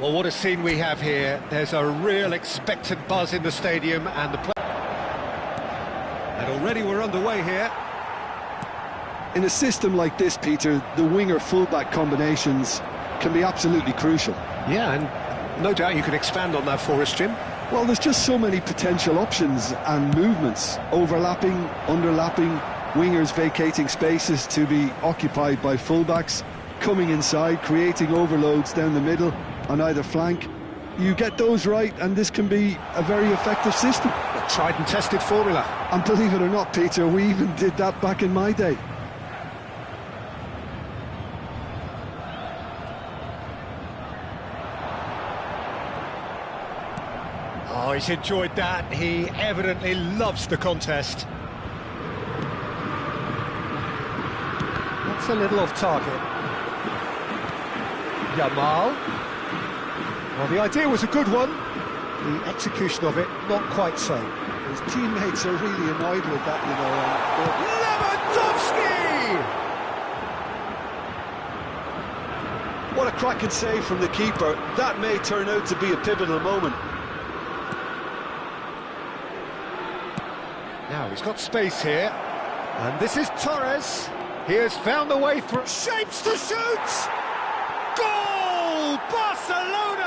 Well, what a scene we have here. There's a real expectant buzz in the stadium and and already we're underway here. In a system like this, Peter, the winger-fullback combinations can be absolutely crucial. Yeah, and no doubt you can expand on that for us, Jim. Well, there's just so many potential options and movements, overlapping, underlapping, wingers vacating spaces to be occupied by fullbacks, coming inside, creating overloads down the middle on either flank. You get those right and this can be a very effective system. A tried and tested formula. And believe it or not, Peter, we even did that back in my day. Oh, he's enjoyed that. He evidently loves the contest. That's a little off target. Yamal. Well, the idea was a good one. The execution of it, not quite so. His teammates are really annoyed with that, you know. Lewandowski! What a cracking save from the keeper. That may turn out to be a pivotal moment. Now he's got space here, and this is Torres. He has found the way through. Shapes to shoot! Goal! Barcelona!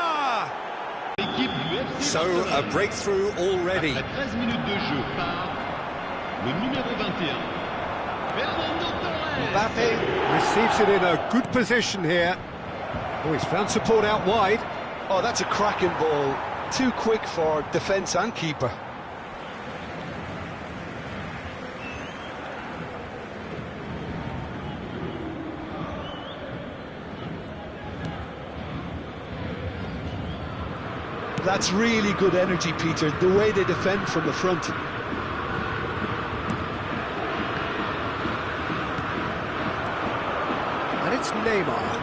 So a breakthrough already. Mbappe receives it in a good position here. Oh, he's found support out wide. Oh, that's a cracking ball. Too quick for defence and keeper. That's really good energy, Peter, the way they defend from the front. And it's Neymar.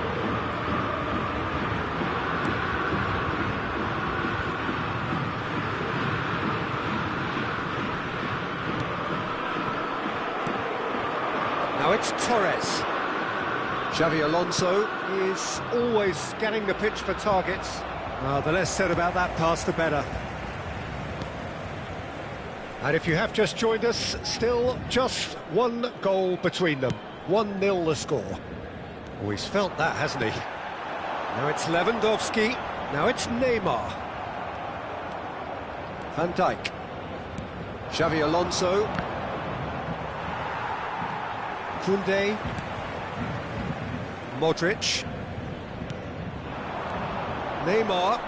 Now it's Torres. Xavi Alonso is always scanning the pitch for targets. Well, the less said about that pass, the better. And if you have just joined us, still just one goal between them. 1-0 the score. Oh, he's felt that, hasn't he? Now it's Lewandowski. Now it's Neymar. Van Dijk. Xavi Alonso. Koundé. Modric. Neymar.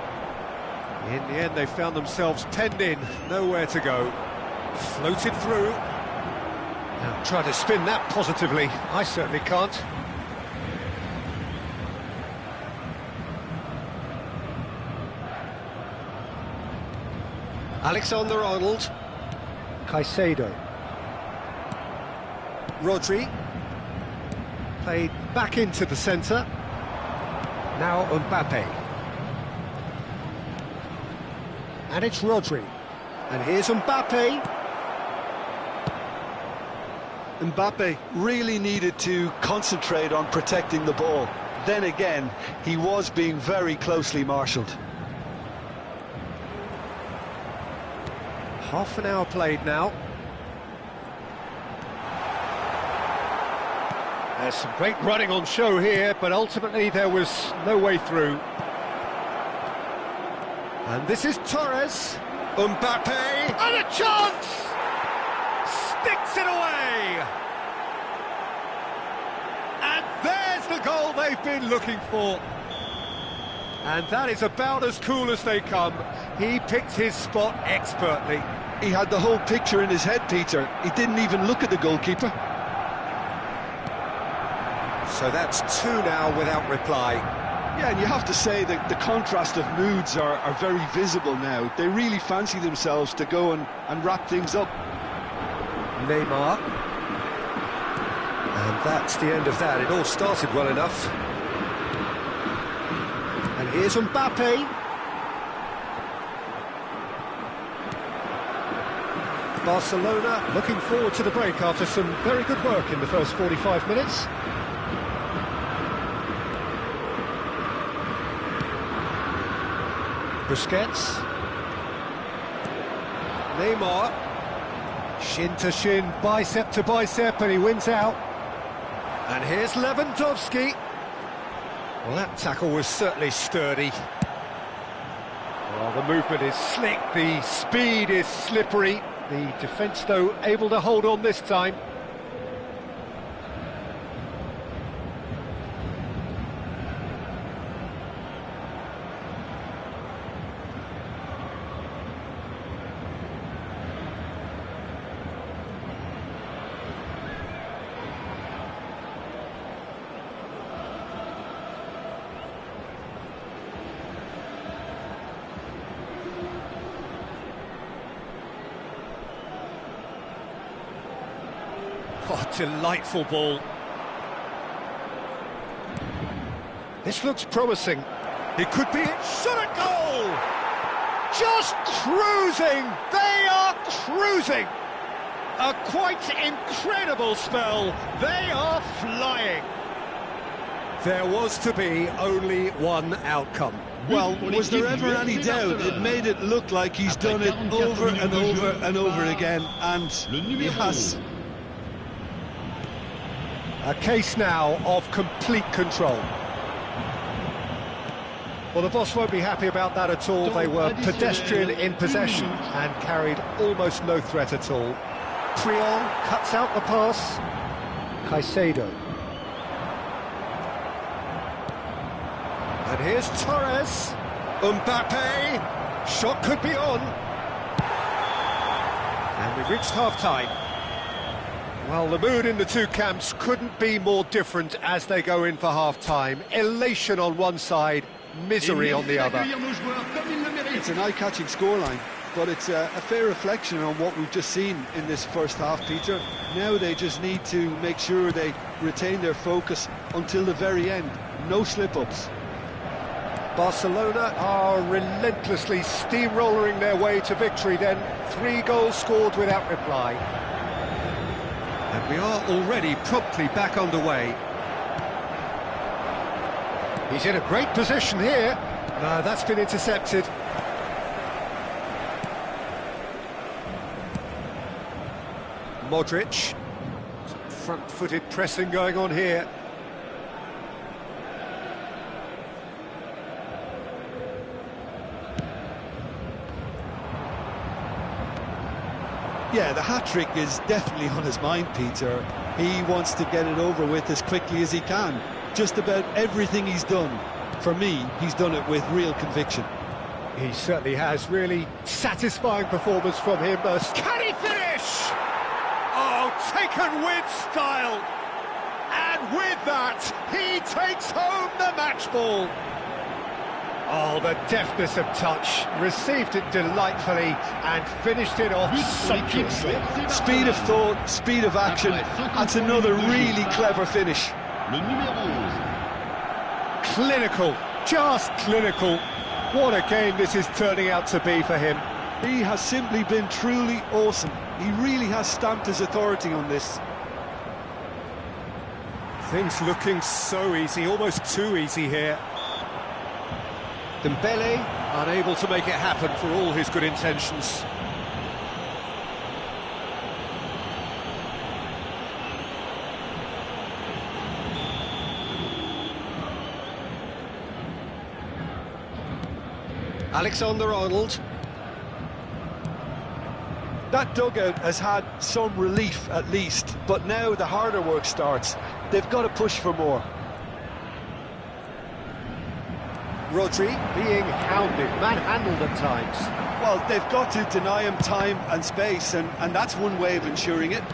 In the end, they found themselves penned in, nowhere to go. Floated through. Now, try to spin that positively. I certainly can't. Alexander-Arnold. Caicedo. Rodri. Played back into the centre. Now Mbappe. And it's Rodri. And here's Mbappe. Mbappe really needed to concentrate on protecting the ball. Then again, he was being very closely marshalled. Half an hour played now. There's some great running on show here, but ultimately there was no way through. And this is Torres. Mbappe, and a chance! Sticks it away! And there's the goal they've been looking for. And that is about as cool as they come. He picked his spot expertly. He had the whole picture in his head, Peter. He didn't even look at the goalkeeper. So that's two now without reply. Yeah, and you have to say that the contrast of moods are very visible now. They really fancy themselves to go and wrap things up. Neymar. And that's the end of that. It all started well enough. And here's Mbappe. Barcelona looking forward to the break after some very good work in the first 45 minutes. Busquets. Neymar. Shin to shin, bicep to bicep, and he wins out. And here's Lewandowski. Well, that tackle was certainly sturdy. Well, the movement is slick, the speed is slippery. The defence, though, able to hold on this time. Oh, delightful ball. This looks promising. It could be it. Shot at goal! Just cruising! They are cruising! A quite incredible spell. They are flying. There was to be only one outcome. Well, was there ever any doubt? It made it look like he's done it over and over and over again, and he has. A case now of complete control. Well, the boss won't be happy about that at all. They were pedestrian in possession and carried almost no threat at all. Triol cuts out the pass. Caicedo. And here's Torres. Mbappe. Shot could be on. And we've reached half-time. Well, the mood in the two camps couldn't be more different as they go in for half-time. Elation on one side, misery on the other. It's an eye-catching scoreline, but it's a fair reflection on what we've just seen in this first half, Peter. Now they just need to make sure they retain their focus until the very end. No slip-ups. Barcelona are relentlessly steamrolling their way to victory then. 3 goals scored without reply. And we are already promptly back underway. He's in a great position here. No, that's been intercepted. Modric. Some front-footed pressing going on here. Yeah, the hat-trick is definitely on his mind, Peter. He wants to get it over with as quickly as he can. Just about everything he's done, for me, he's done it with real conviction. He certainly has. Really satisfying performance from him. Can he finish? Oh, taken with style. And with that, he takes home the match ball. Oh, the deftness of touch, received it delightfully and finished it off seamlessly. Speed of thought, speed of action, that's another really clever finish. Clinical, just clinical. What a game this is turning out to be for him. He has simply been truly awesome. He really has stamped his authority on this. Things looking so easy, almost too easy here. Dembele, unable to make it happen for all his good intentions. Alexander-Arnold. That dugout has had some relief at least, but now the harder work starts. They've got to push for more. Rodri being hounded, manhandled at times. Well, they've got to deny him time and space, and that's one way of ensuring it.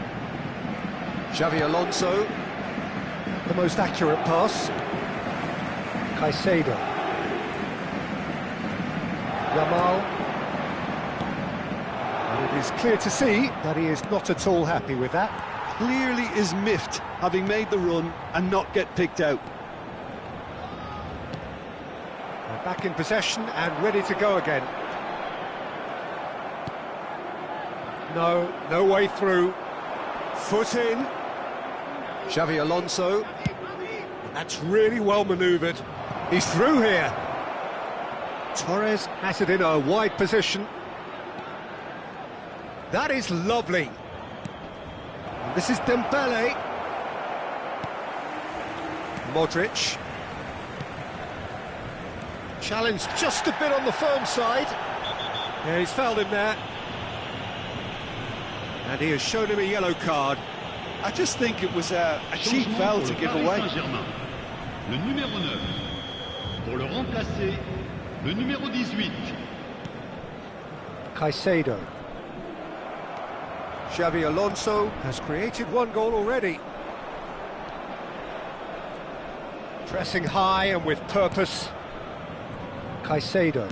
Xavi Alonso, the most accurate pass. Caicedo. Yamal. And it is clear to see that he is not at all happy with that. Clearly is miffed, having made the run and not get picked out. Back in possession and ready to go again. No way through. Foot in. Xavi Alonso. That's really well manoeuvred. He's through here. Torres has it in a wide position. That is lovely. And this is Dembele. Modric. Challenge just a bit on the firm side. Yeah, he's fouled him there. And he has shown him a yellow card. I just think it was a cheap foul to give away. Le numéro 9. Pour le remplacer, le numéro 18. Caicedo. Xabi Alonso has created one goal already. Pressing high and with purpose. Caicedo.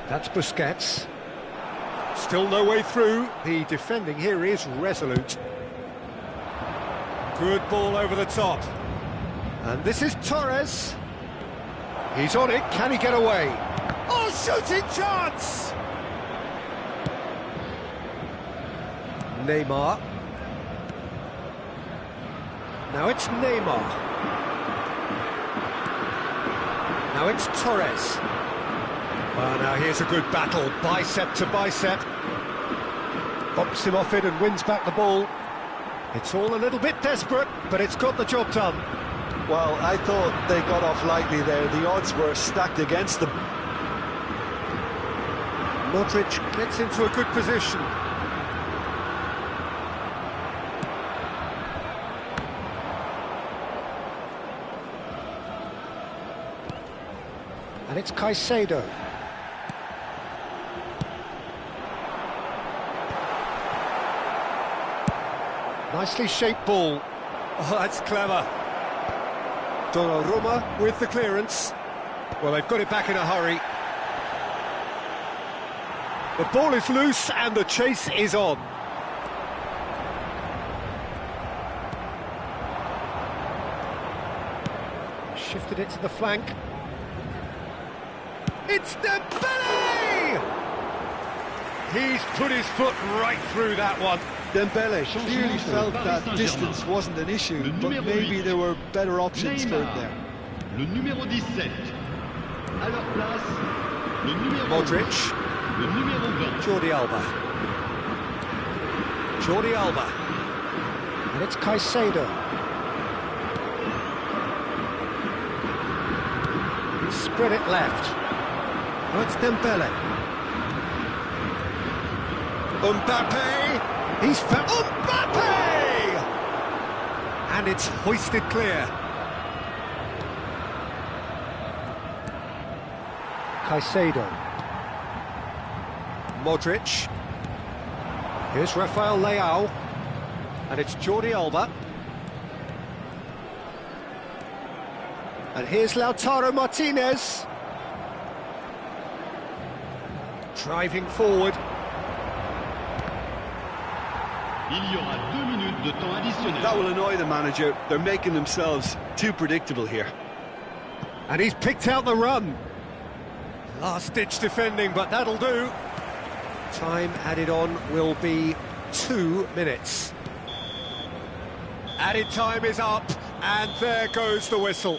That's Busquets. Still no way through. The defending here is resolute. Good ball over the top. And this is Torres. He's on it. Can he get away? Oh, shooting chance! Neymar. Now it's Neymar. Now it's Torres. Well, now here's a good battle, bicep to bicep. Bumps him off it and wins back the ball. It's all a little bit desperate, but it's got the job done. Well, I thought they got off lightly there. The odds were stacked against them. Modric gets into a good position. And it's Caicedo. Nicely shaped ball. Oh, that's clever. Donnarumma with the clearance. Well, they've got it back in a hurry. The ball is loose and the chase is on. Shifted it to the flank. It's Dembele! He's put his foot right through that one. Dembele clearly felt that distance wasn't an issue, but maybe there were better options for him there. Le numéro 17. À leur place, le numéro Modric. Le numéro 20. Jordi Alba. Jordi Alba. And it's Caicedo. Spread it left. Oh, it's Dembele. Mbappe. He's found Mbappe! And it's hoisted clear. Caicedo. Modric. Here's Rafael Leao. And it's Jordi Alba. And here's Lautaro Martinez. Driving forward. Il y aura 2 minutes de temps additionnel. That will annoy the manager. They're making themselves too predictable here. And he's picked out the run. Last-ditch defending, but that'll do. Time added on will be 2 minutes. Added time is up, and there goes the whistle.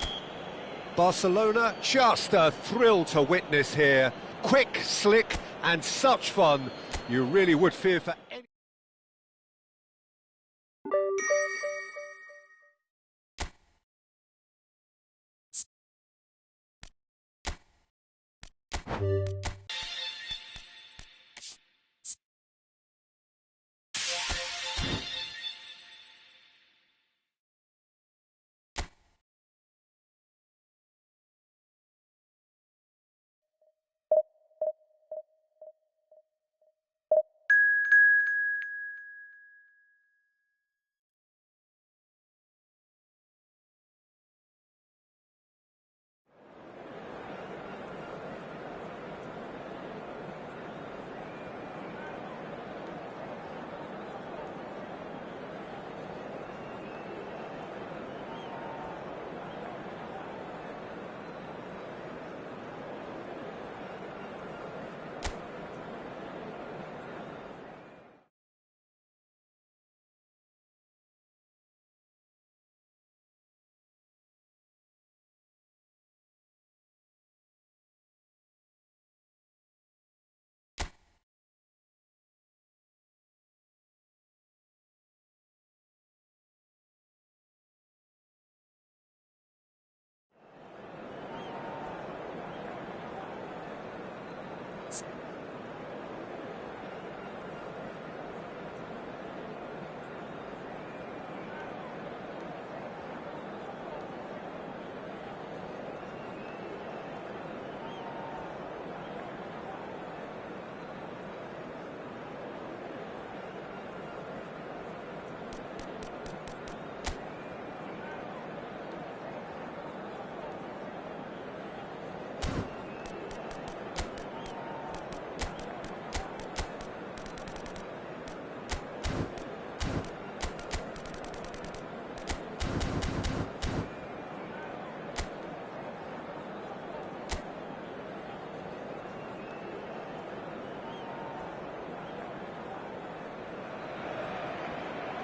Barcelona, just a thrill to witness here. Quick, slick, and such fun. You really would fear for any...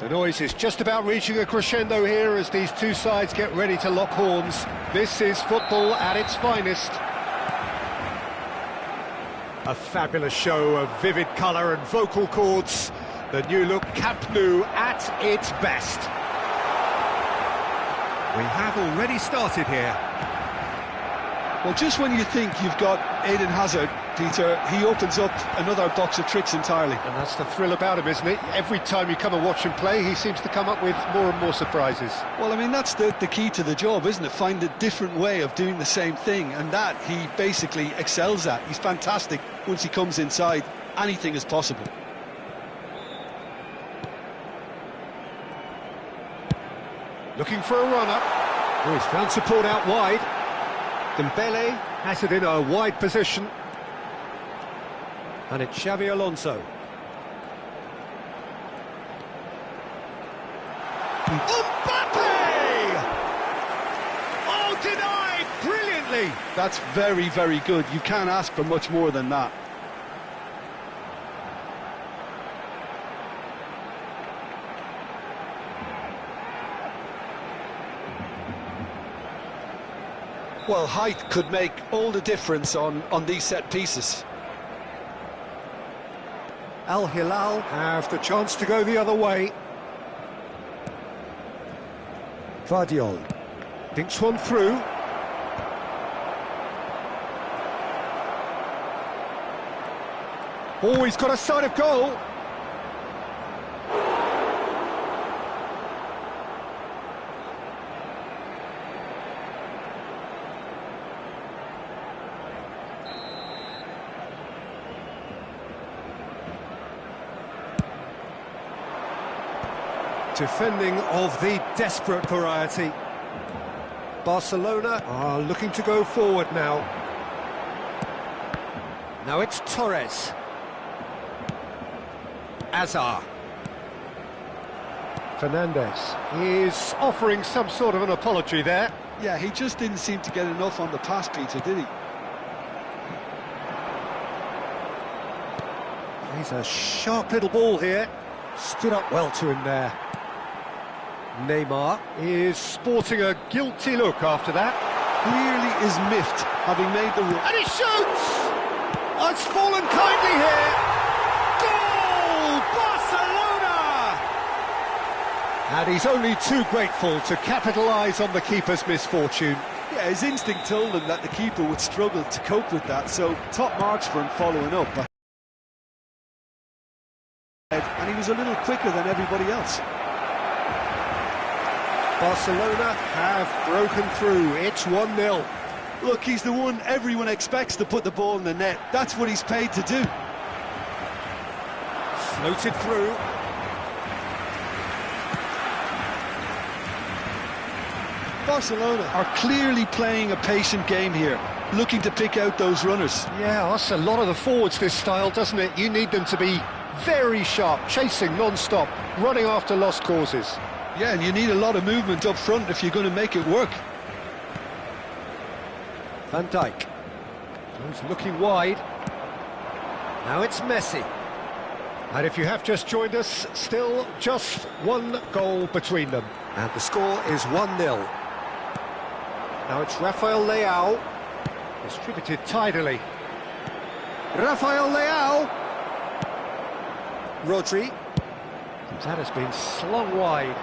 The noise is just about reaching a crescendo here as these two sides get ready to lock horns. This is football at its finest. A fabulous show of vivid colour and vocal cords. The new-look Camp Nou at its best. We have already started here. Well, just when you think you've got Eden Hazard, Peter, he opens up another box of tricks entirely. And that's the thrill about him, isn't it? Every time you come and watch him play, he seems to come up with more and more surprises. Well, I mean, that's the key to the job, isn't it? Find a different way of doing the same thing, and that he basically excels at. He's fantastic once he comes inside. Anything is possible. Looking for a runner. Oh, he's found support out wide. Dembele has it in a wide position. And it's Xabi Alonso. Mbappe! Oh, denied brilliantly! That's very, very good. You can't ask for much more than that. Well, height could make all the difference on these set pieces. Al Hilal have the chance to go the other way. Vardiol dinks one through. Oh, he's got a sight of goal. Defending of the desperate variety. Barcelona are looking to go forward now. Now it's Torres. Azar. Fernandez is offering some sort of an apology there. Yeah, he just didn't seem to get enough on the pass, Peter, did he? He's a sharp little ball here. Stood up well to him there. Neymar is sporting a guilty look after that. Clearly is miffed, having made the run. And he shoots! Oh, it's fallen kindly here. Goal! Barcelona! And he's only too grateful to capitalise on the keeper's misfortune. Yeah, his instinct told him that the keeper would struggle to cope with that, so top marks for him following up. And he was a little quicker than everybody else. Barcelona have broken through. It's 1-0. Look, he's the one everyone expects to put the ball in the net. That's what he's paid to do. Floated through. Barcelona are clearly playing a patient game here, looking to pick out those runners. Yeah, that's a lot of the forwards, this style, doesn't it? You need them to be very sharp, chasing non-stop, running after lost causes. Yeah, and you need a lot of movement up front if you're going to make it work. Van Dijk. He's looking wide. Now it's Messi. And if you have just joined us, still just one goal between them. And the score is 1-0. Now it's Rafael Leao. Distributed tidily. Rafael Leao. Rodri. That has been slung wide.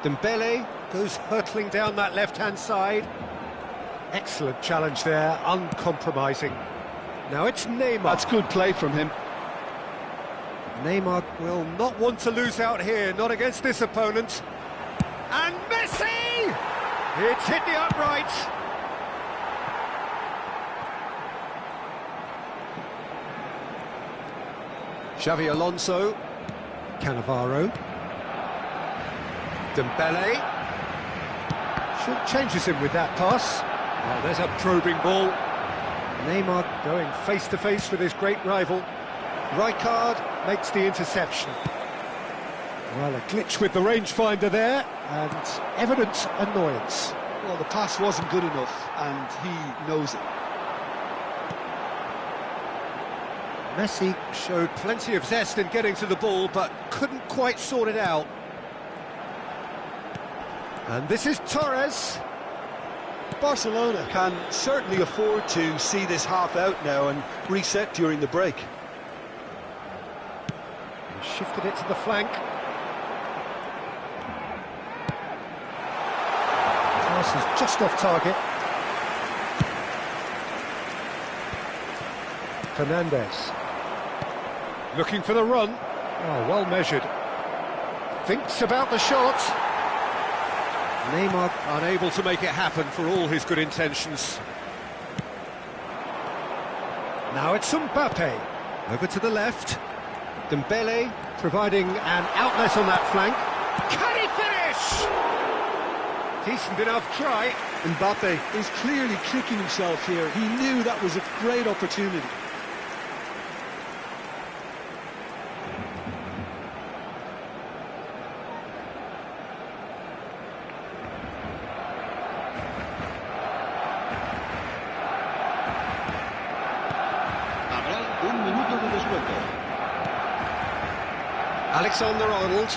Dembele goes hurtling down that left-hand side. Excellent challenge there, uncompromising. Now it's Neymar. That's good play from him. Neymar will not want to lose out here, not against this opponent. And Messi! It's hit the uprights. Xabi Alonso. Cannavaro. Dembele. Short changes him with that pass. Oh, there's a probing ball. Neymar going face-to-face with his great rival. Rijkaard makes the interception. Well, a glitch with the rangefinder there, and evident annoyance. Well, the pass wasn't good enough, and he knows it. Messi showed plenty of zest in getting to the ball, but couldn't quite sort it out. And this is Torres. Barcelona can certainly afford to see this half out now and reset during the break. He shifted it to the flank. Pass is just off target. Fernandez. Looking for the run. Oh, well measured. Thinks about the shot. Neymar unable to make it happen for all his good intentions. Now it's Mbappe. Over to the left. Dembele providing an outlet on that flank. Can he finish? Decent enough try. Mbappe is clearly kicking himself here. He knew that was a great opportunity. Alexander-Arnold.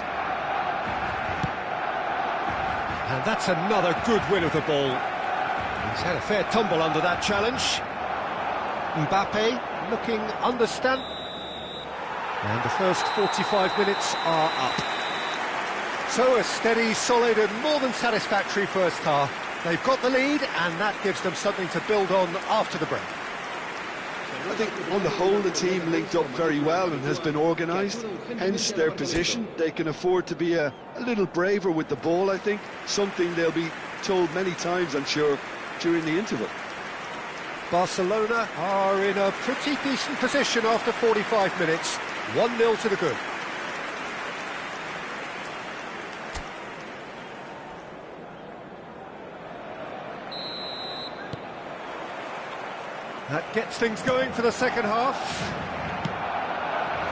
And that's another good win of the ball. He's had a fair tumble under that challenge. Mbappe looking understand. And the first 45 minutes are up. So a steady, solid and more than satisfactory first half. They've got the lead and that gives them something to build on after the break. I think on the whole the team linked up very well and has been organised, hence their position. They can afford to be a little braver with the ball, I think, something they'll be told many times, I'm sure, during the interval. Barcelona are in a pretty decent position after 45 minutes, 1-0 to the good. That gets things going for the second half.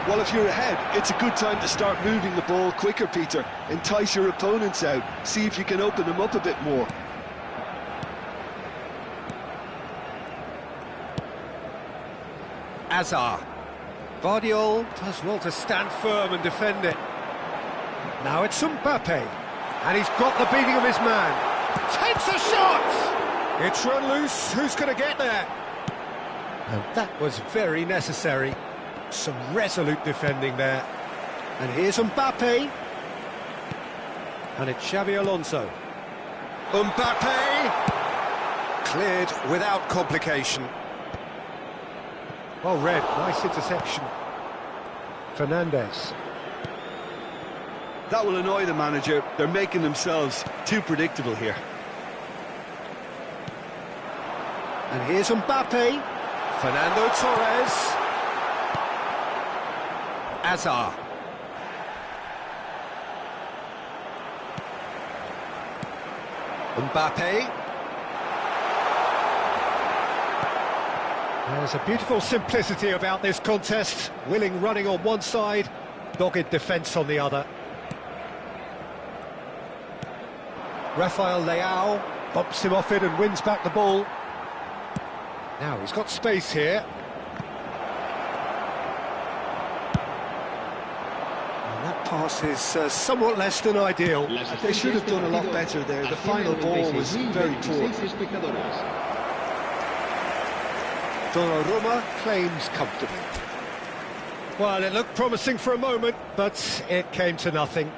Well, if you're ahead, it's a good time to start moving the ball quicker, Peter. Entice your opponents out. See if you can open them up a bit more. Azar. Vardiol does well to stand firm and defend it. Now it's Mbappe. And he's got the beating of his man. Takes a shot! It's run loose. Who's going to get there? And that was very necessary. Some resolute defending there. And here's Mbappe. And it's Xabi Alonso. Mbappe! Cleared without complication. Well read, nice interception. Fernandez. That will annoy the manager. They're making themselves too predictable here. And here's Mbappe. Fernando Torres. Azar. Mbappe. There's a beautiful simplicity about this contest. Willing running on one side, dogged defence on the other. Rafael Leao bumps him off it and wins back the ball. Now he's got space here. And that pass is somewhat less than ideal. They should have done a lot better there. The final ball was very poor. Donnarumma claims comfortably. Well, it looked promising for a moment, but it came to nothing.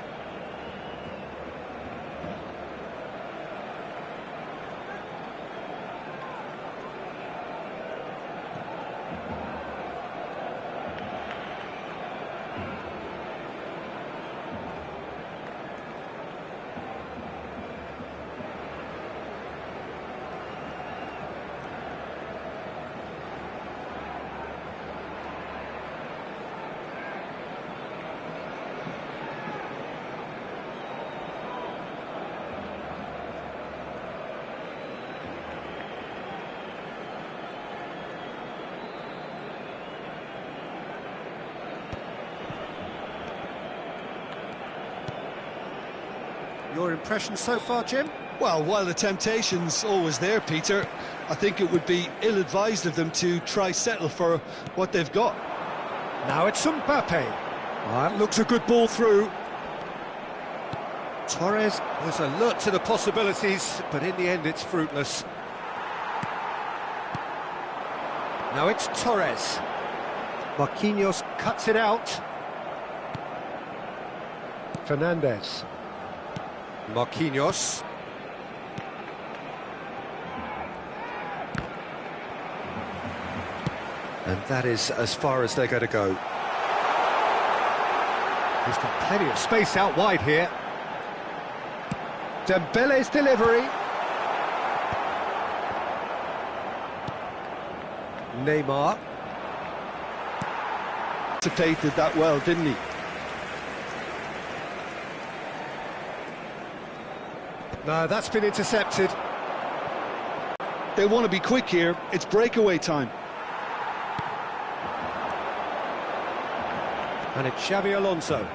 Your impression so far, Jim? Well, while the temptation's always there, Peter, I think it would be ill-advised of them to try settle for what they've got. Now it's Mbappe. That looks a good ball through. Torres was alert to the possibilities, but in the end it's fruitless. Now it's Torres. Marquinhos cuts it out. Fernandez. Marquinhos. And that is as far as they're going to go. He's got plenty of space out wide here. Dembele's delivery. Neymar. Anticipated that well, didn't he? No, that's been intercepted. They want to be quick here. It's breakaway time. And it's Xabi Alonso.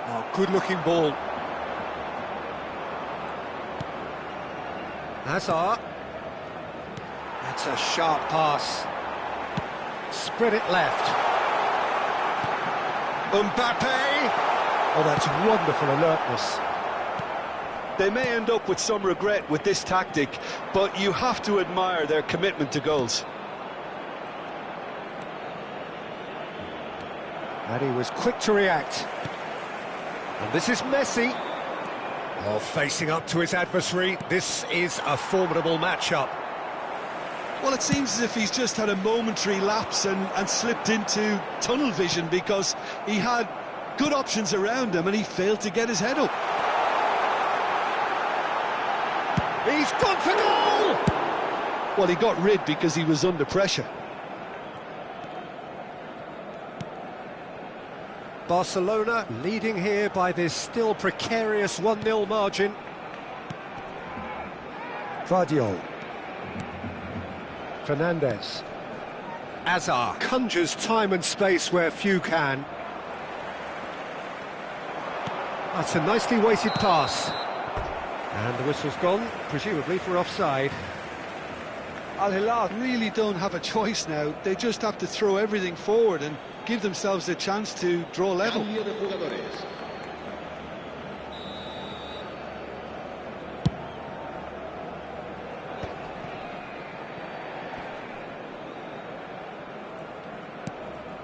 Oh, good-looking ball. Hazard. That's a sharp pass. Spread it left. Mbappe! Oh, that's wonderful alertness. They may end up with some regret with this tactic, but you have to admire their commitment to goals. And he was quick to react. And this is Messi. Oh, facing up to his adversary. This is a formidable matchup. Well, it seems as if he's just had a momentary lapse and slipped into tunnel vision, because he had good options around him and he failed to get his head up. He's gone for goal! Well, he got rid because he was under pressure. Barcelona leading here by this still precarious 1-0 margin. Guardiola. Fernandez. Hazard conjures time and space where few can. That's a nicely weighted pass. And the whistle's gone, presumably for offside. Al Hilal really don't have a choice now. They just have to throw everything forward and give themselves a chance to draw level.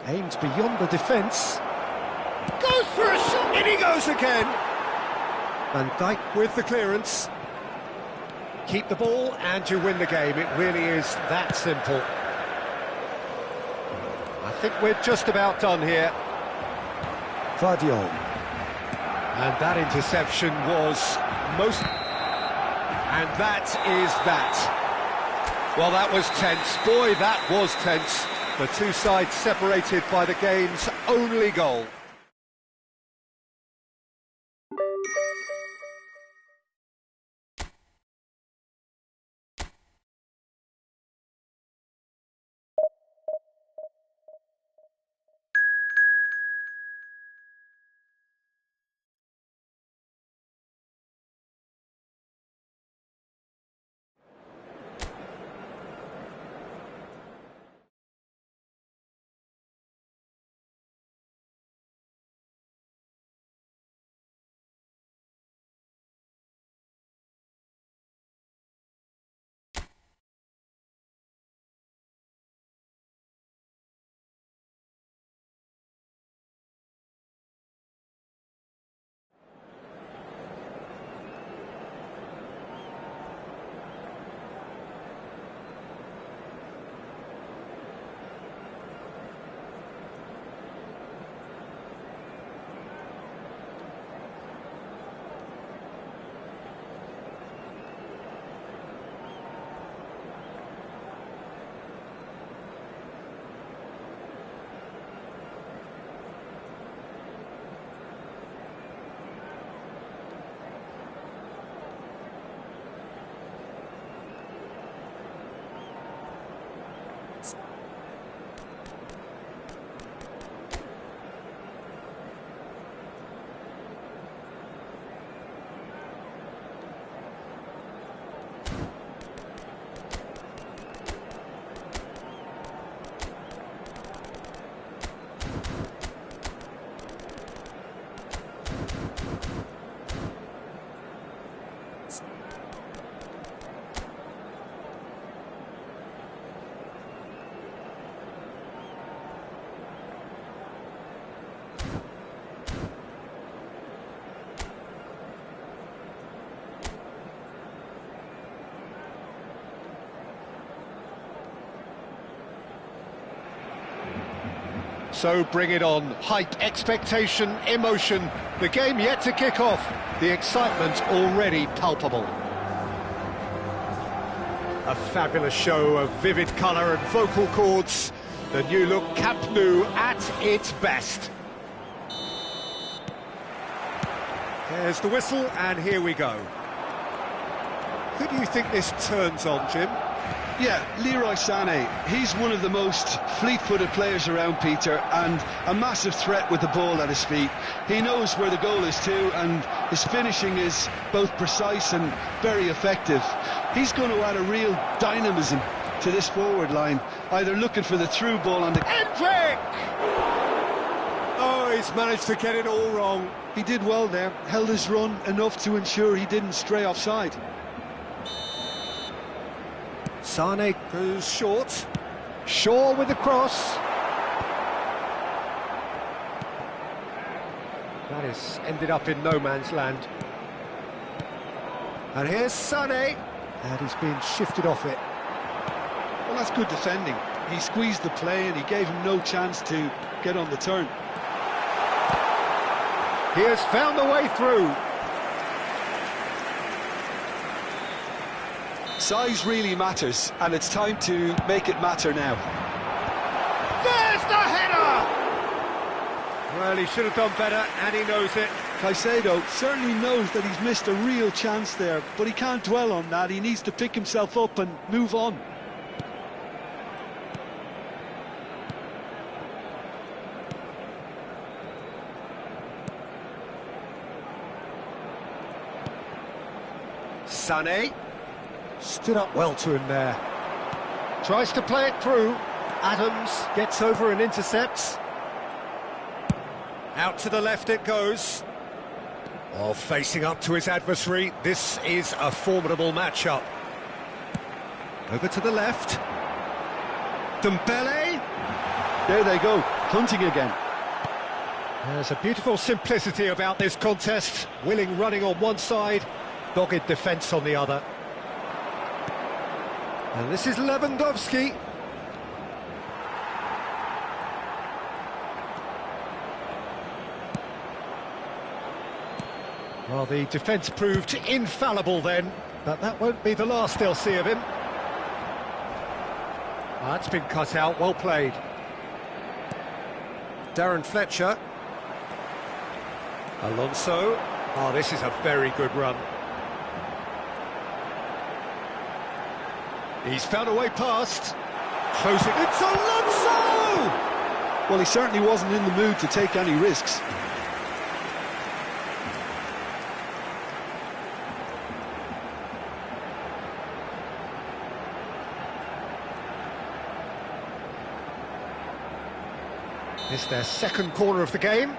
Aimed beyond the defence. Goes for a shot, and he goes again. Van Dijk with the clearance. Keep the ball and you win the game. It really is that simple. I think we're just about done here. Guardiola. And that interception was most... And that is that. Well, that was tense. Boy, that was tense. The two sides separated by the game's only goal. So bring it on. Hype, expectation, emotion. The game yet to kick off. The excitement already palpable. A fabulous show of vivid colour and vocal cords. The new look Camp Nou at its best. There's the whistle, and here we go. Who do you think this turns on, Jim? Yeah, Leroy Sané. He's one of the most fleet-footed players around, Peter, and a massive threat with the ball at his feet. He knows where the goal is too, and his finishing is both precise and very effective. He's going to add a real dynamism to this forward line, either looking for the through ball on the... Hendrick! Oh, he's managed to get it all wrong. He did well there, held his run enough to ensure he didn't stray offside. Sané goes short. Shaw with the cross. That has ended up in no man's land. And here's Sané. And he's being shifted off it. Well, that's good defending. He squeezed the play and he gave him no chance to get on the turn. He has found the way through. Size really matters, and it's time to make it matter now. There's the header! Well, he should have done better, and he knows it. Caicedo certainly knows that he's missed a real chance there, but he can't dwell on that. He needs to pick himself up and move on. Sané stood up well to him there. Tries to play it through. Adams gets over and intercepts. Out to the left it goes. Oh, facing up to his adversary. This is a formidable matchup. Over to the left. Dembele. There they go, hunting again. There's a beautiful simplicity about this contest. Willing running on one side, dogged defence on the other. And this is Lewandowski. Well, the defence proved infallible then, but that won't be the last they'll see of him. That's been cut out, well played. Darren Fletcher. Alonso. Oh, this is a very good run. He's found a way past. Closing. It's Alonso! Well, he certainly wasn't in the mood to take any risks. It's their second corner of the game.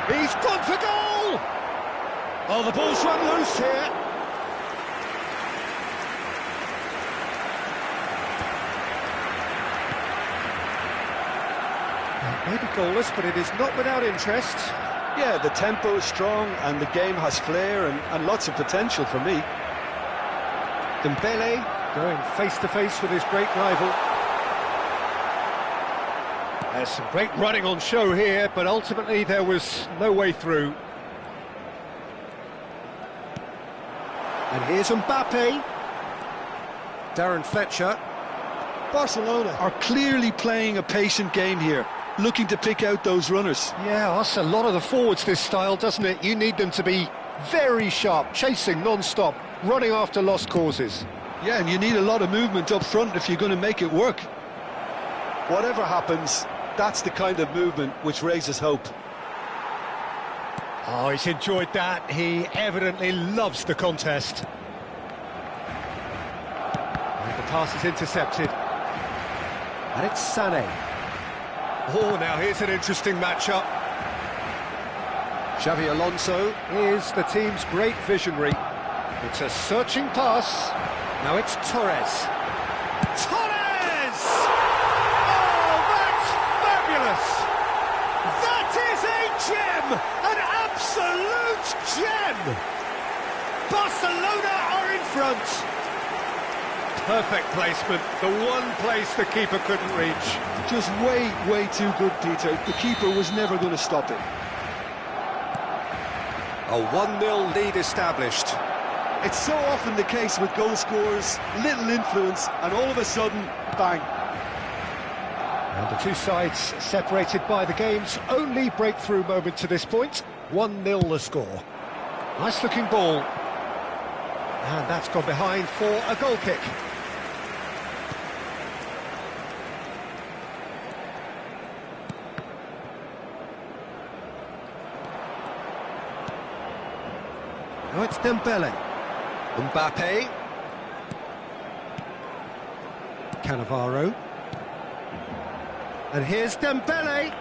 He's gone for goal! Oh, the ball's run loose here. Maybe goalless, but it is not without interest. Yeah, the tempo is strong and the game has flair and lots of potential for me. Dembele going face-to-face with his great rival. There's some great running on show here, but ultimately there was no way through. And here's Mbappe. Darren Fletcher. Barcelona are clearly playing a patient game here, looking to pick out those runners. Yeah, that's a lot of the forwards, this style, doesn't it? You need them to be very sharp, chasing non-stop, running after lost causes. Yeah, and you need a lot of movement up front if you're going to make it work. Whatever happens, that's the kind of movement which raises hope. Oh, he's enjoyed that. He evidently loves the contest. And the pass is intercepted. And it's Sané. Oh, now here's an interesting matchup. Xavi Alonso is the team's great visionary. It's a searching pass. Now it's Torres. Torres! Oh, that's fabulous! That is a gem! An absolute gem! Barcelona are in front. Perfect placement, the one place the keeper couldn't reach. Just way too good, Peter. The keeper was never going to stop it. A 1-0 lead established. It's so often the case with goal scorers, little influence, and all of a sudden, bang. And the two sides separated by the game's only breakthrough moment to this point. 1-0 the score. Nice looking ball. And that's gone behind for a goal kick. Now it's Dembele. Mbappe. Cannavaro. And here's Dembele.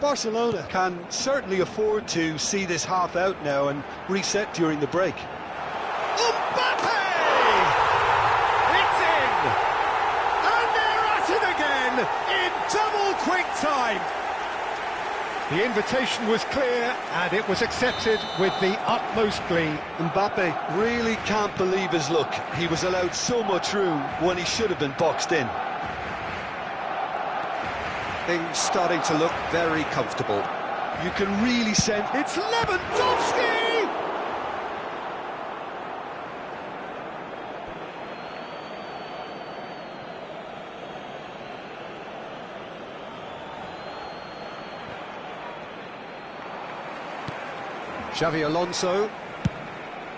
Barcelona can certainly afford to see this half out now and reset during the break. Mbappe! It's in! And they're at it again in double quick time. The invitation was clear and it was accepted with the utmost glee. Mbappe really can't believe his luck. He was allowed so much room when he should have been boxed in. Things starting to look very comfortable. You can really sense... It's Lewandowski! Xavi Alonso.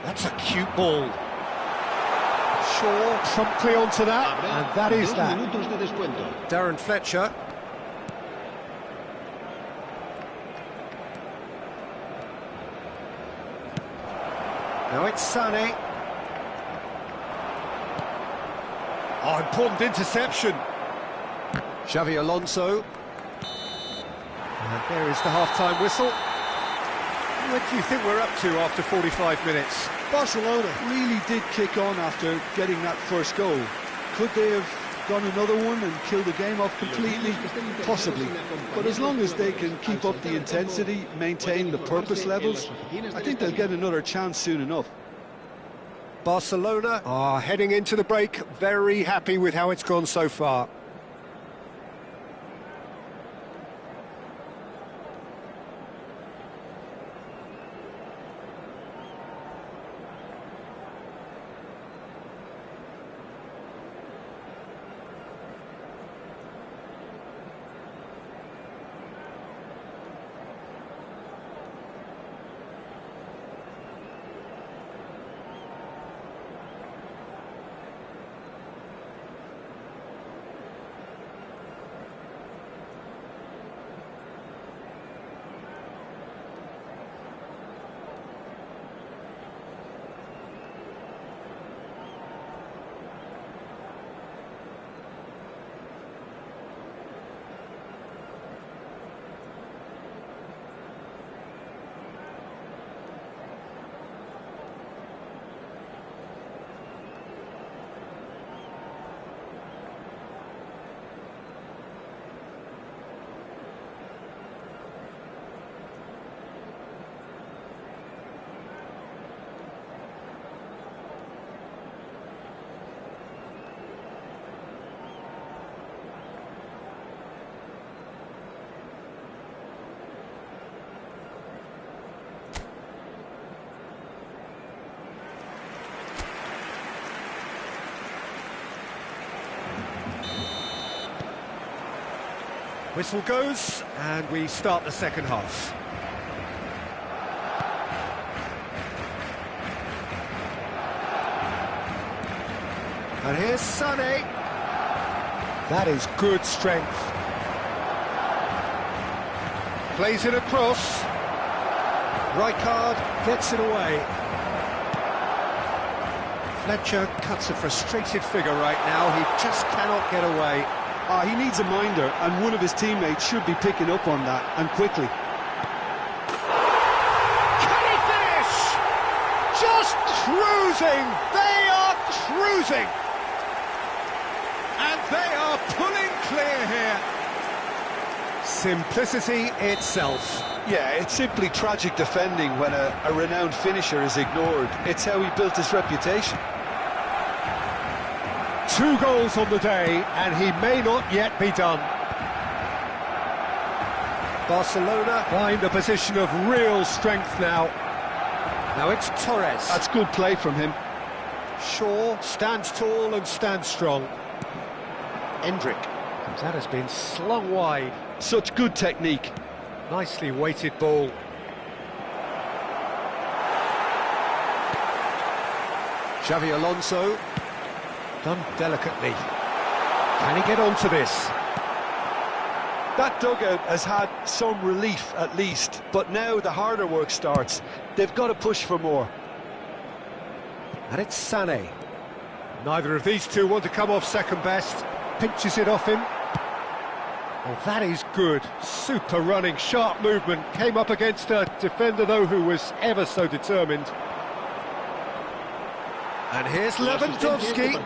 That's a cute ball. Shaw promptly onto that, and that is that. Darren Fletcher. Now it's Sané. Oh, important interception. Xavi Alonso. And there is the half-time whistle. What do you think we're up to after 45 minutes? Barcelona really did kick on after getting that first goal. Could they have done another one and killed the game off completely? Possibly. But as long as they can keep up the intensity, maintain the purpose levels, I think they'll get another chance soon enough. Barcelona are heading into the break, very happy with how it's gone so far. Whistle goes, and we start the second half. And here's Sané. That is good strength. Plays it across. Rijkaard gets it away. Fletcher cuts a frustrated figure right now. He just cannot get away. He needs a minder, and one of his teammates should be picking up on that, and quickly. Can he finish? Just cruising! They are cruising! And they are pulling clear here. Simplicity itself. Yeah, it's simply tragic defending when a renowned finisher is ignored. It's how he built his reputation. 2 goals on the day, and he may not yet be done. Barcelona find a position of real strength now. Now it's Torres. That's good play from him. Shaw stands tall and stands strong. Endrick. That has been slung wide. Such good technique. Nicely weighted ball. Xavi Alonso. Done delicately. Can he get onto this? That dugout has had some relief at least, but now the harder work starts. They've got to push for more. And it's Sané. Neither of these two want to come off second best. Pinches it off him. Oh, that is good. Super running, sharp movement. Came up against a defender, though, who was ever so determined. And here's Lewandowski.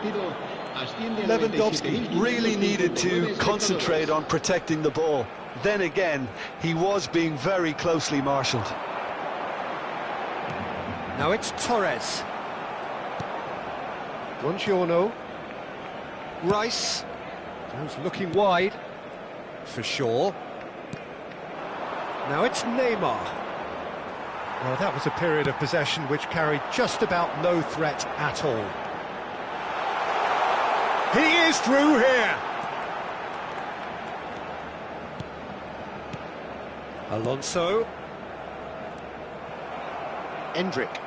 Lewandowski really needed to concentrate on protecting the ball. Then again, he was being very closely marshalled. Now it's Torres. Buongiorno. Rice. Goes looking wide. For sure. Now it's Neymar. Well, that was a period of possession which carried just about no threat at all. He is through here. Alonso. Endrick.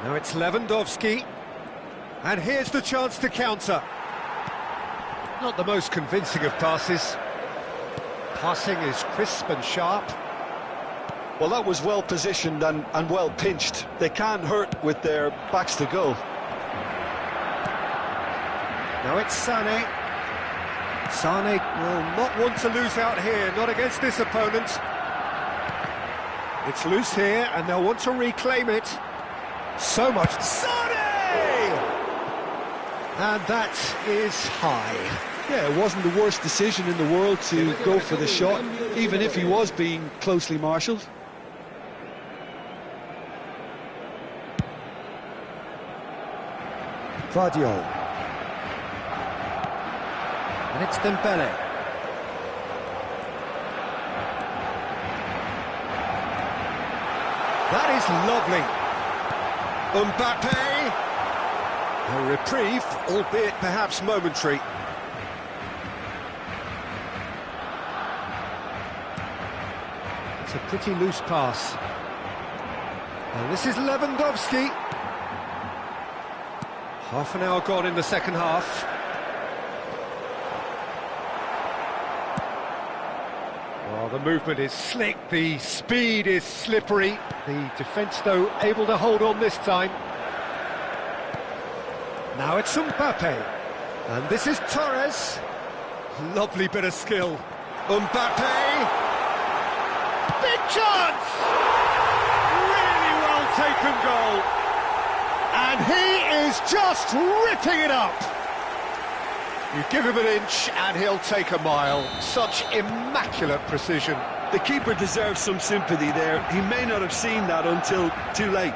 Now it's Lewandowski. And here's the chance to counter. Not the most convincing of passes. Passing is crisp and sharp. Well, that was well positioned and well pinched. They can't hurt with their backs to goal. Now it's Sané. Sané will not want to lose out here, not against this opponent. It's loose here, and they'll want to reclaim it. So much. Sané! And that is high. Yeah, it wasn't the worst decision in the world to go for the shot, even if he was being closely marshalled. Vardiol. And it's Dembele. That is lovely. Mbappe. A reprieve, albeit perhaps momentary. It's a pretty loose pass. And this is Lewandowski. Half an hour gone in the second half. Well, the movement is slick, the speed is slippery. The defence, though, able to hold on this time. Now it's Mbappe. And this is Torres. Lovely bit of skill. Mbappe. Big chance! Really well taken goal. And he is just ripping it up. You give him an inch and he'll take a mile. Such immaculate precision. The keeper deserves some sympathy there. He may not have seen that until too late.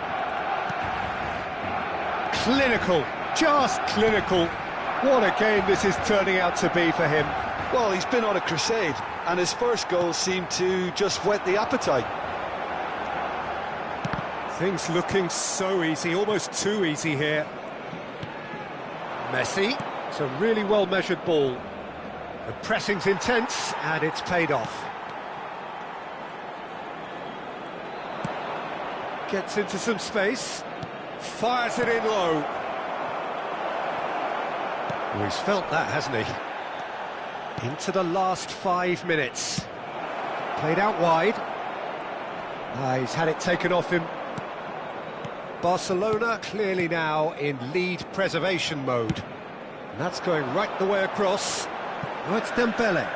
Clinical, just clinical. What a game this is turning out to be for him. Well, he's been on a crusade, and his first goal seemed to just whet the appetite. Things looking so easy, almost too easy here. Messi, it's a really well-measured ball. The pressing's intense, and it's paid off. Gets into some space, fires it in low. Well, he's felt that, hasn't he? Into the last 5 minutes. Played out wide. He's had it taken off him. Barcelona clearly now in lead preservation mode. And that's going right the way across. Oh, it's Dembele.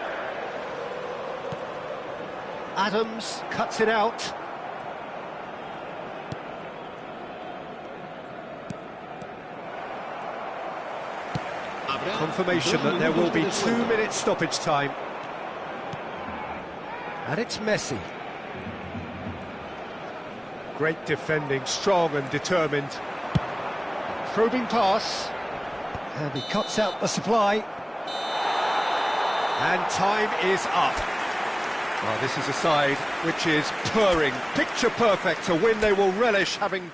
Adams cuts it out. Confirmation that there will be 2 minutes stoppage time. And it's Messi. Great defending, strong and determined. Probing pass. And he cuts out the supply. And time is up. Well, this is a side which is purring, picture perfect, a win they will relish having...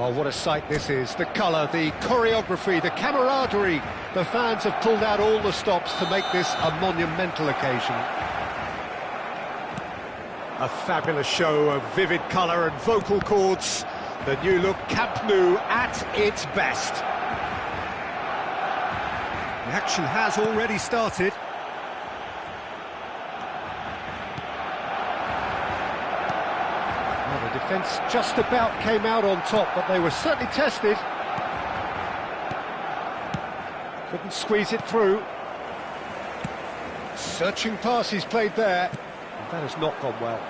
Oh, what a sight this is. The colour, the choreography, the camaraderie. The fans have pulled out all the stops to make this a monumental occasion. A fabulous show of vivid colour and vocal cords. The new look Camp Nou at its best. The action has already started. The defence just about came out on top, but they were certainly tested. Couldn't squeeze it through. Searching pass he's played there. That has not gone well.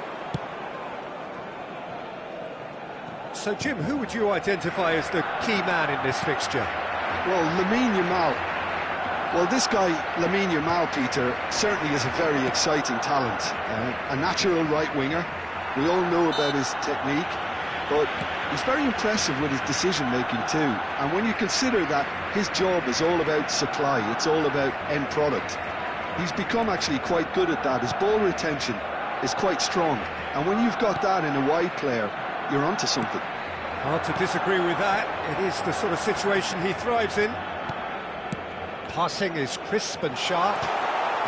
So, Jim, who would you identify as the key man in this fixture? Well, Lamine Yamal. Well, this guy, Lamine Yamal, Peter, certainly is a very exciting talent. A natural right winger. We all know about his technique, but he's very impressive with his decision-making too. And when you consider that his job is all about supply, it's all about end product, he's become actually quite good at that. His ball retention is quite strong. And when you've got that in a wide player, you're onto something. Hard to disagree with that. It is the sort of situation he thrives in. Passing is crisp and sharp.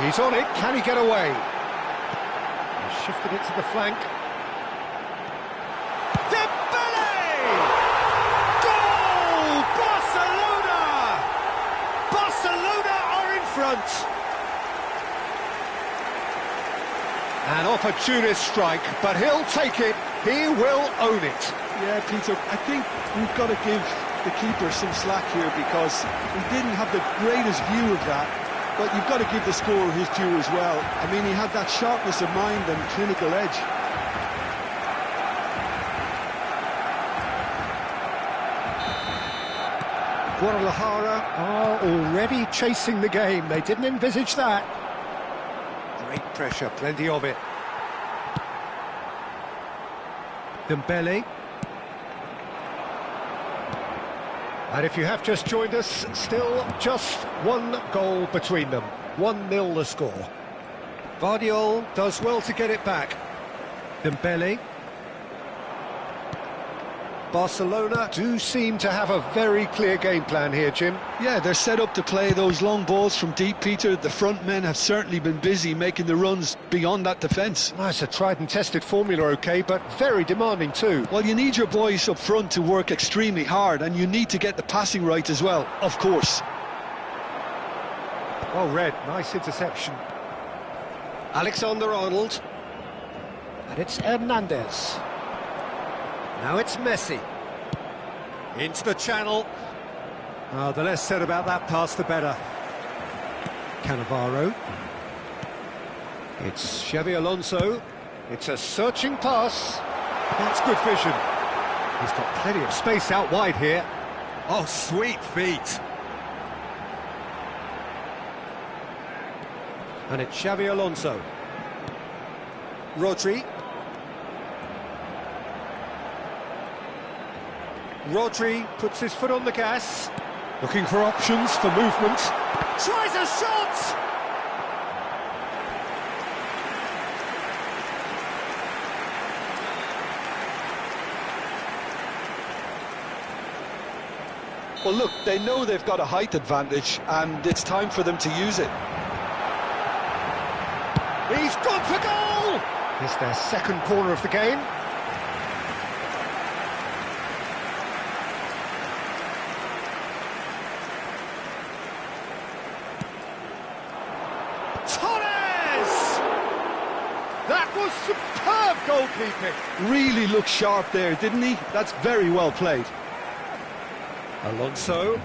He's on it. Can he get away? He's shifted it to the flank. An opportunist strike, but he'll take it. He will own it. Yeah, Peter, I think we've got to give the keeper some slack here because he didn't have the greatest view of that, but you've got to give the scorer his due as well. I mean, he had that sharpness of mind and clinical edge. Guadalajara are already chasing the game. They didn't envisage that. Great pressure, plenty of it. Dembele. And if you have just joined us, still just one goal between them. 1-0 the score. Vardiol does well to get it back. Dembele. Barcelona do seem to have a very clear game plan here, Jim. Yeah, they're set up to play those long balls from deep, Peter. The front men have certainly been busy making the runs beyond that defence. Well, it's a tried and tested formula, OK, but very demanding too. Well, you need your boys up front to work extremely hard, and you need to get the passing right as well, of course. Well read, nice interception. Alexander-Arnold. And it's Hernandez. Now it's Messi. Into the channel. Oh, the less said about that pass, the better. Cannavaro. It's Xabi Alonso. It's a searching pass. That's good vision. He's got plenty of space out wide here. Oh, sweet feet. And it's Xabi Alonso. Rodri. Rodri puts his foot on the gas. Looking for options for movement. Tries a shot! Well, look, they know they've got a height advantage, and it's time for them to use it. He's gone for goal! It's their second corner of the game. Torres! That was superb goalkeeping. Really looked sharp there, didn't he? That's very well played. Alonso.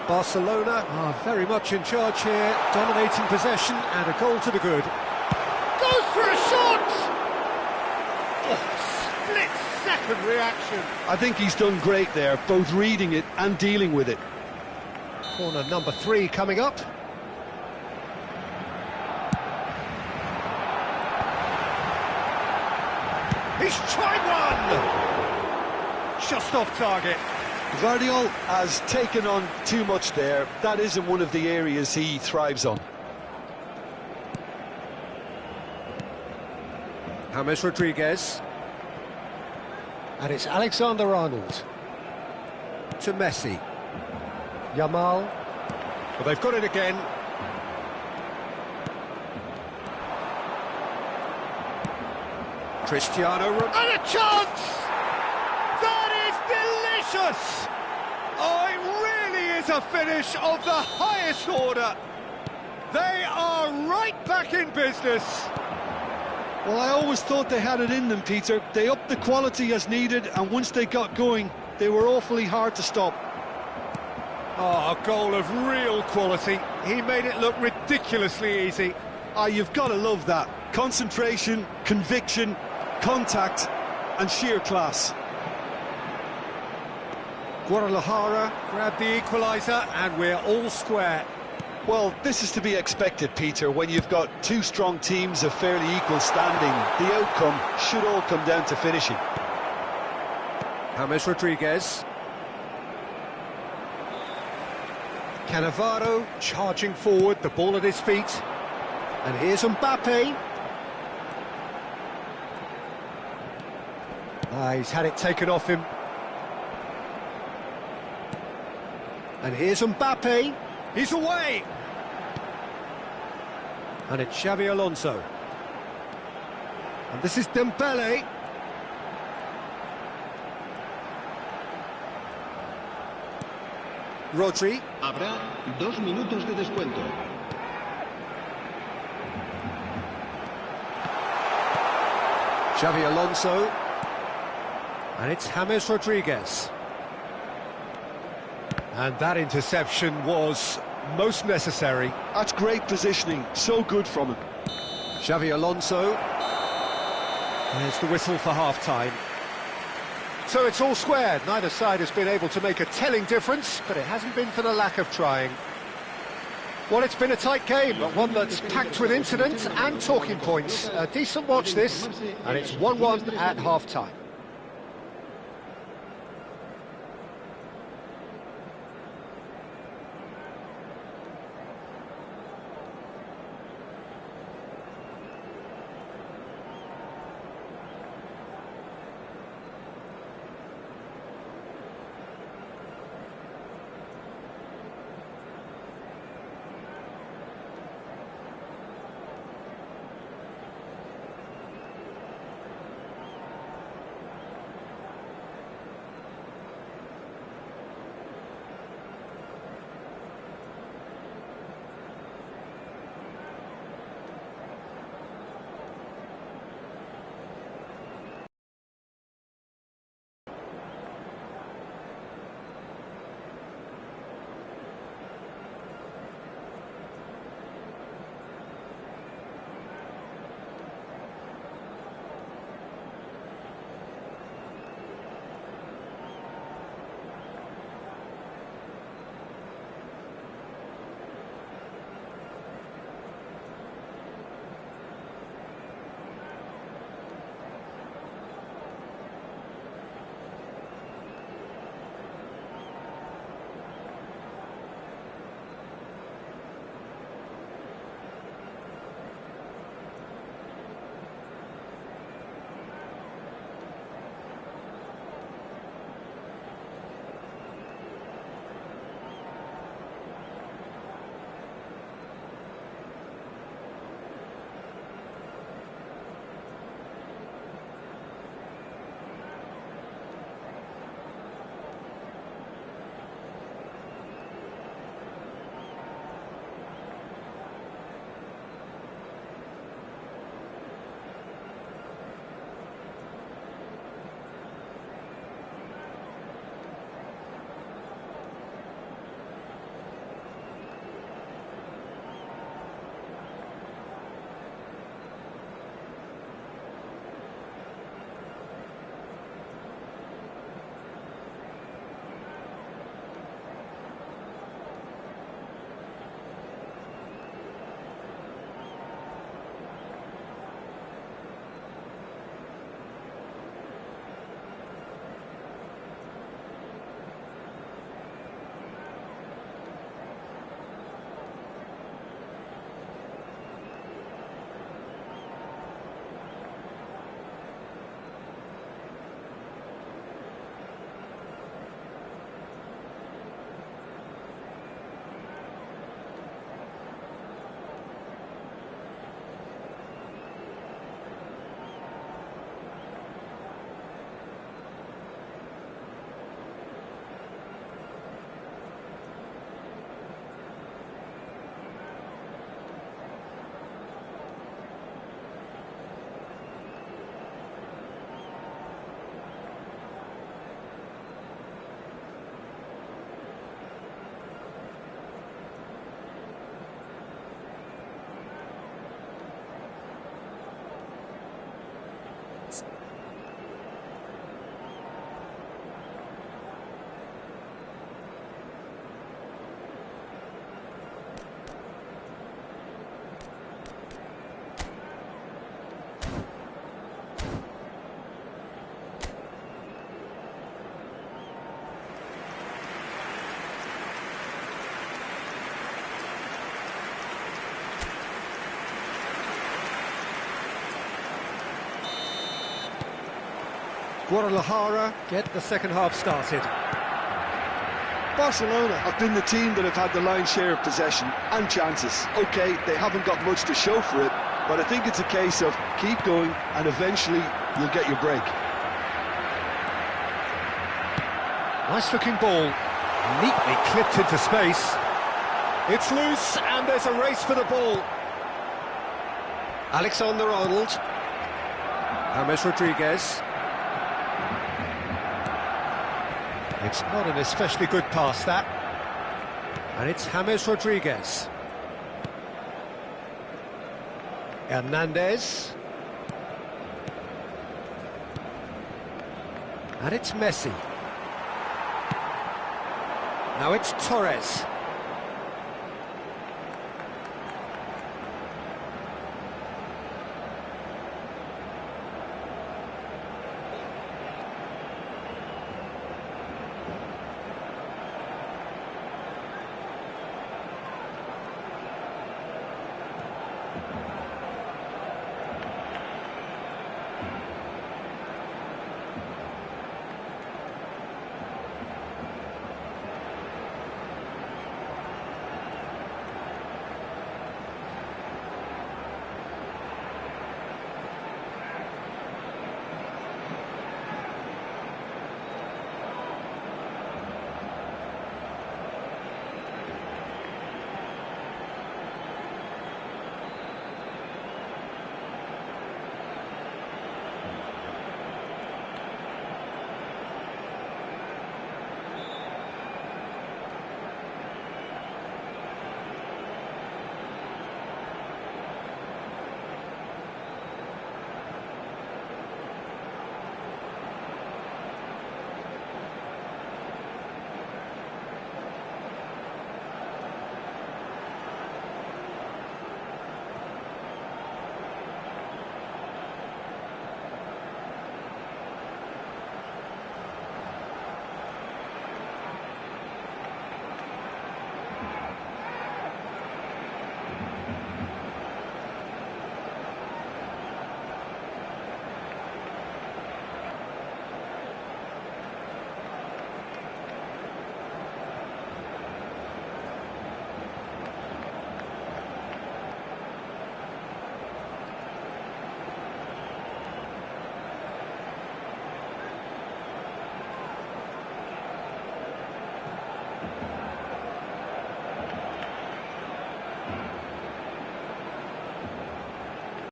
Barcelona are very much in charge here, dominating possession and a goal to the good. Goes for a shot! Oh, split-second reaction. I think he's done great there, both reading it and dealing with it. Corner number 3 coming up. He's tried one! Just off target. Guardiola has taken on too much there. That isn't one of the areas he thrives on. James Rodriguez. And it's Alexander-Arnold. To Messi. Yamal. Well, they've got it again. Cristiano Ronaldo. And a chance! That is delicious! Oh, it really is a finish of the highest order. They are right back in business. Well, I always thought they had it in them, Peter. They upped the quality as needed, and once they got going, they were awfully hard to stop. Oh, a goal of real quality. He made it look ridiculously easy. Ah, you've got to love that. Concentration, conviction, contact, and sheer class. Guadalajara grabbed the equaliser, and we're all square. Well, this is to be expected, Peter, when you've got two strong teams of fairly equal standing. The outcome should all come down to finishing. James Rodriguez. Cannavaro charging forward, the ball at his feet. And here's Mbappe. He's had it taken off him. And here's Mbappe. He's away. And it's Xabi Alonso. And this is Dembele. Rodri. Habrá 2 minutos de descuento. Xabi Alonso. And it's James Rodriguez. And that interception was most necessary. That's great positioning, so good from him. Xabi Alonso. There's the whistle for half-time. So it's all squared. Neither side has been able to make a telling difference, but it hasn't been for the lack of trying. Well, it's been a tight game, but one that's packed with incidents and talking points. A decent watch this, and it's 1-1 at half-time. Guadalajara get the second half started. Barcelona have been the team that have had the lion's share of possession and chances. OK, they haven't got much to show for it, but I think it's a case of keep going and eventually you'll get your break. Nice looking ball, neatly clipped into space. It's loose and there's a race for the ball. Alexander-Arnold. James Rodriguez. It's not an especially good pass, that. And it's James Rodriguez. Hernandez. And it's Messi. Now it's Torres.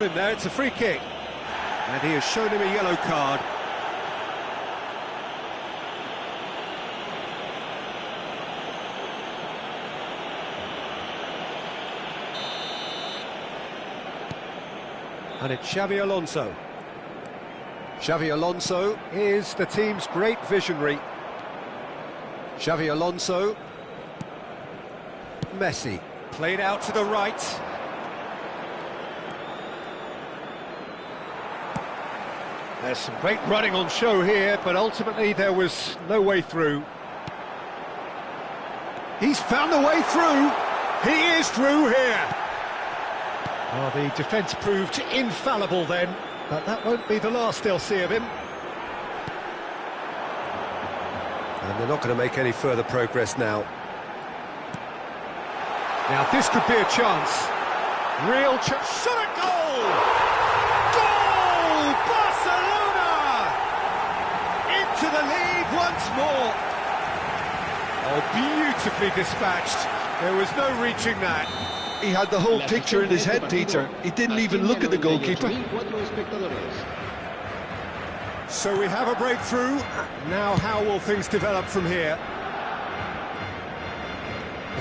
In there, it's a free kick. And he has shown him a yellow card. And it's Xavi Alonso. Xavi Alonso is the team's great visionary. Xavi Alonso. Messi. Played out to the right. There's some great running on show here, but ultimately there was no way through. He's found the way through. He is through here. Oh, the defence proved infallible then, but that won't be the last they'll see of him. And they're not going to make any further progress now. Now this could be a chance. Real chance. Shot at goal! Goal! Barcelona! Into the lead once more. Oh, beautifully dispatched. There was no reaching that. He had the whole picture in his head, Peter. He didn't even look at the goalkeeper. So we have a breakthrough. Now how will things develop from here?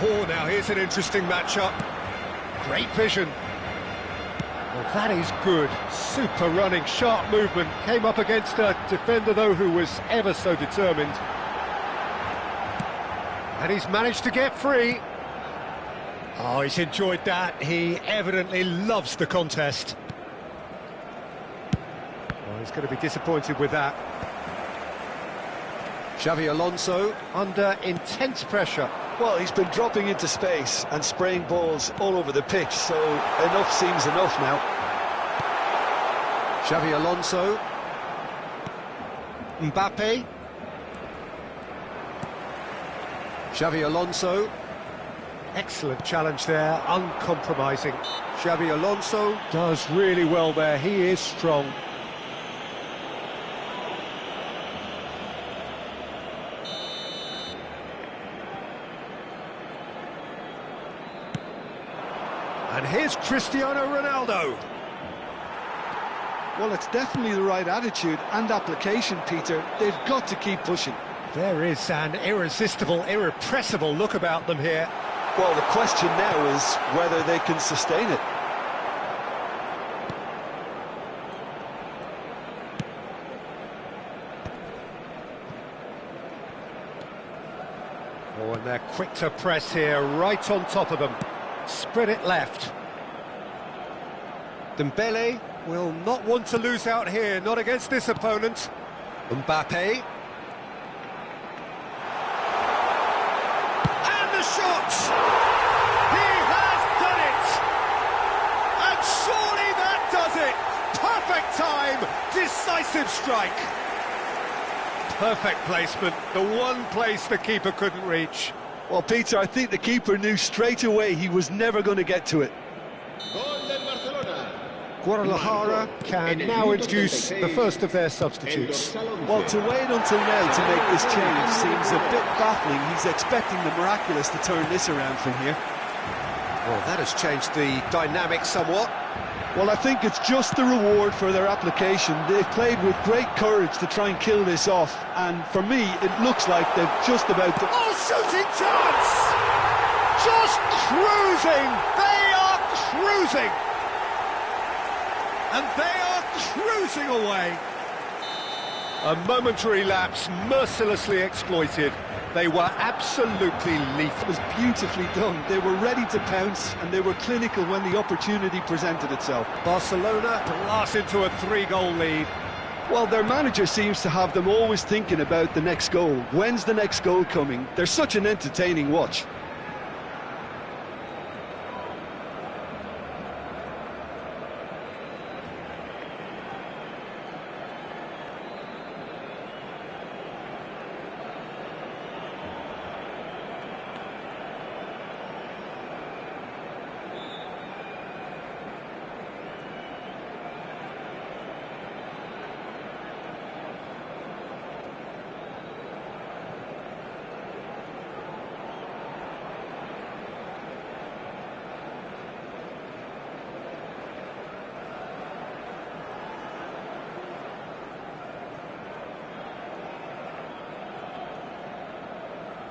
Oh, now here's an interesting matchup. Great vision. Well, that is good. Super running, sharp movement. Came up against a defender, though, who was ever so determined. And he's managed to get free. Oh, he's enjoyed that. He evidently loves the contest. Oh, he's going to be disappointed with that. Xavi Alonso under intense pressure. Well, he's been dropping into space and spraying balls all over the pitch, so enough seems enough now. Xavi Alonso. Mbappe. Xavi Alonso. Excellent challenge there, uncompromising. Xavi Alonso does really well there, he is strong. And here's Cristiano Ronaldo. Well, it's definitely the right attitude and application, Peter. They've got to keep pushing. There is an irresistible, irrepressible look about them here. Well, the question now is whether they can sustain it. Oh, and they're quick to press here, right on top of them. Spread it left. Dembele will not want to lose out here, not against this opponent. Mbappe. And the shot! He has done it! And surely that does it! Perfect time, decisive strike. Perfect placement, the one place the keeper couldn't reach. Well, Peter, I think the keeper knew straight away he was never going to get to it. Guadalajara can now introduce the first of their substitutes. Well, to wait until now to make this change seems a bit baffling. He's expecting the miraculous to turn this around from here. Well, that has changed the dynamic somewhat. Well, I think it's just the reward for their application. They've played with great courage to try and kill this off, and for me, it looks like they've just about to... Oh, shooting chance! Just cruising! They are cruising! And they are cruising away. A momentary lapse mercilessly exploited. They were absolutely lethal. It was beautifully done. They were ready to pounce, and they were clinical when the opportunity presented itself. Barcelona blast into a 3-goal lead. Well, their manager seems to have them always thinking about the next goal. When's the next goal coming? They're such an entertaining watch.